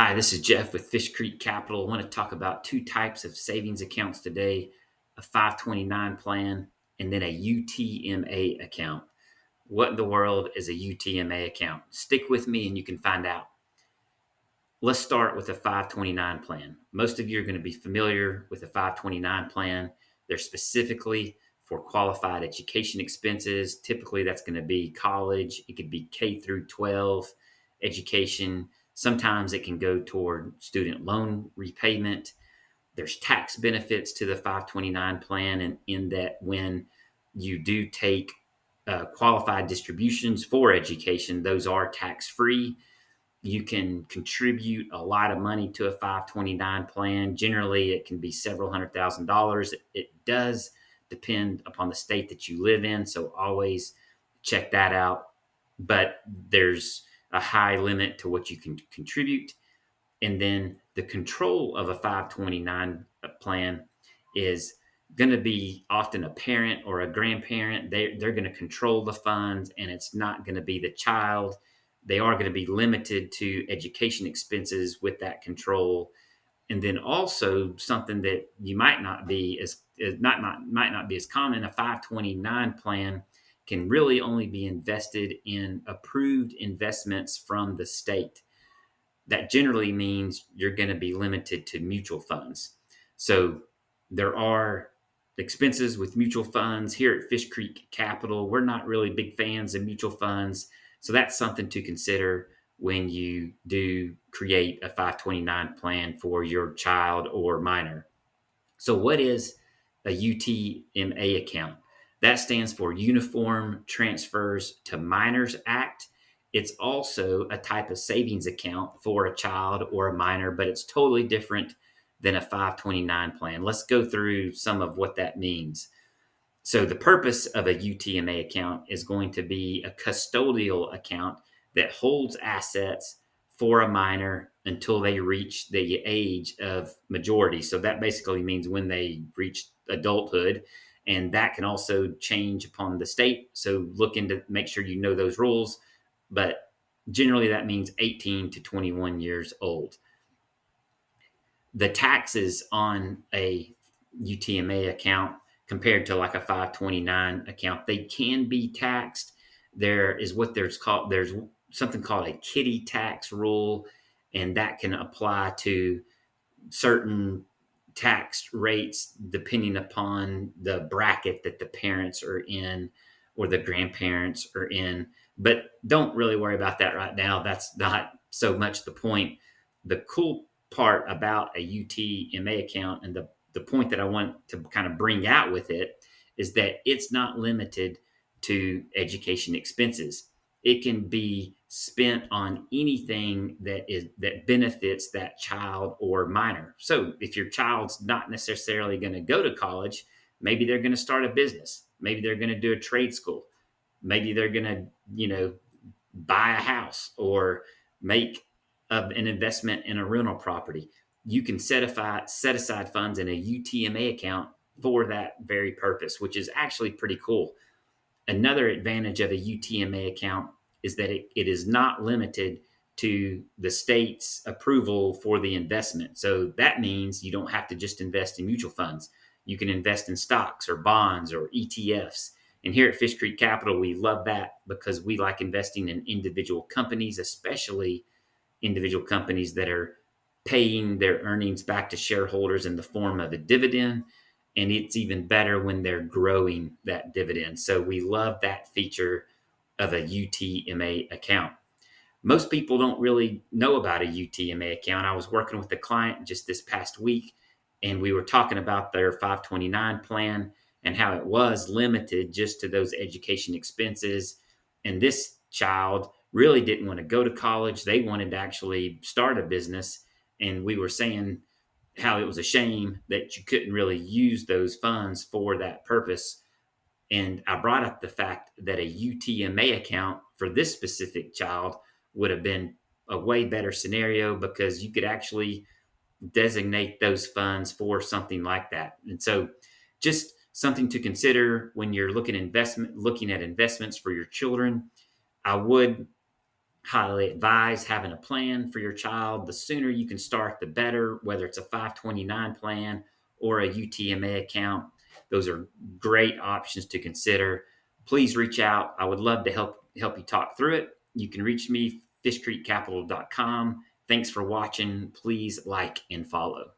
Hi, this is Jeff with Fish Creek Capital. I want to talk about two types of savings accounts today, a 529 plan and then a UTMA account. What in the world is a UTMA account? Stick with me and you can find out. Let's start with a 529 plan. Most of you are going to be familiar with a 529 plan. They're specifically for qualified education expenses. Typically, that's going to be college. It could be K through 12 education. Sometimes it can go toward student loan repayment. There's tax benefits to the 529 plan, and in that when you do take qualified distributions for education, those are tax free. You can contribute a lot of money to a 529 plan. Generally, it can be several $100,000. It does depend upon the state that you live in, so always check that out. But there's a high limit to what you can contribute. And then the control of a 529 plan is going to be often a parent or a grandparent. They're going to control the funds, and it's not going to be the child. They are going to be limited to education expenses with that control. And then also something that you might not be might not be as common, a 529 plan can really only be invested in approved investments from the state. That generally means you're going to be limited to mutual funds. So there are expenses with mutual funds. Here at Fish Creek Capital, we're not really big fans of mutual funds. So that's something to consider when you do create a 529 plan for your child or minor. So what is a UTMA account? That stands for Uniform Transfers to Minors Act. It's also a type of savings account for a child or a minor, but it's totally different than a 529 plan. Let's go through some of what that means. So the purpose of a UTMA account is going to be a custodial account that holds assets for a minor until they reach the age of majority. So that basically means when they reach adulthood, and that can also change upon the state. So look into make sure you know those rules, but generally that means 18 to 21 years old. The taxes on a UTMA account compared to like a 529 account, they can be taxed. There's something called a kiddie tax rule, and that can apply to certain tax rates depending upon the bracket that the parents are in or the grandparents are in. But don't really worry about that right now. That's not so much the point. The cool part about a UTMA account and the point that I want to kind of bring out with it is that it's not limited to education expenses. It can be spent on anything that benefits that child or minor. So if your child's not necessarily going to go to college, maybe they're going to start a business, maybe they're going to do a trade school, maybe they're going to buy a house or make an investment in a rental property. You can set aside funds in a UTMA account for that very purpose, which is actually pretty cool. Another advantage of a UTMA account is that it is not limited to the state's approval for the investment. So that means you don't have to just invest in mutual funds. You can invest in stocks or bonds or ETFs. And here at Fish Creek Capital, we love that because we like investing in individual companies, especially individual companies that are paying their earnings back to shareholders in the form of a dividend. And it's even better when they're growing that dividend. So we love that feature of a UTMA account. Most people don't really know about a UTMA account. I was working with a client just this past week, and we were talking about their 529 plan and how it was limited just to those education expenses. And this child really didn't want to go to college. They wanted to actually start a business. And we were saying how it was a shame that you couldn't really use those funds for that purpose. And I brought up the fact that a UTMA account for this specific child would have been a way better scenario because you could actually designate those funds for something like that. And so just something to consider when you're looking at investments for your children. I would Highly advise having a plan for your child. The sooner you can start, the better, whether it's a 529 plan or a UTMA account. Those are great options to consider. Please reach out. I would love to help you talk through it. You can reach me, fishcreekcapital.com. Thanks for watching. Please like and follow.